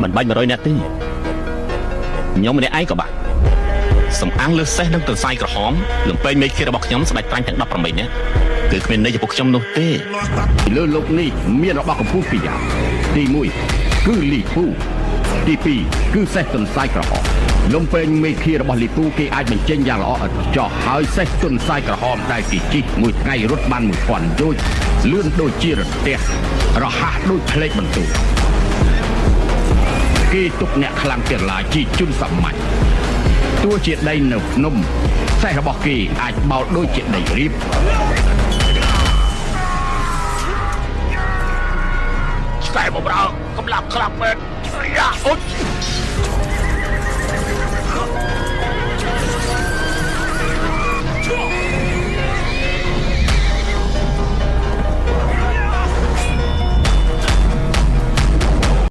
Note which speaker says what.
Speaker 1: មិនបាច់100នាក់ទេខ្ញុំម្នាក់ឯងក៏បានសំអាងលើសេះនឹងទន្សាយក្រហមលំពេងមេឃារបស់ខ្ញុំស្ដេចត្រាញ់ទាំង18នាក់គឺគ្មានន័យចំពោះខ្ញុំនោះទេ
Speaker 2: លើលោកនេះមានរបស់កម្ពុជាពីរយ៉ាងទី1គឺលីពូទី2គឺសេះទន្សាយក្រហមលំពេងមេឃារបស់លីពូគេអាចបញ្ចេញយ៉ាងល្អឥតខ្ចោះហើយសេះទន្សាយក្រហមដែលគេជិះមួយថ្ងៃរត់បាន1000យោជលឿនដូចជារទេះរហ័សដូចផ្លេកបន្ទូគេទុកអ្នកខ្លាំងទៀតឡាជីជុនសម័យទោះជាដីនៅភ្នំសេះរបស់គេអាចបោលដូចជាដីរៀប
Speaker 3: ឆ្កែបម្រើកម្លាំងខ្លាំងមែនយ៉ាអុច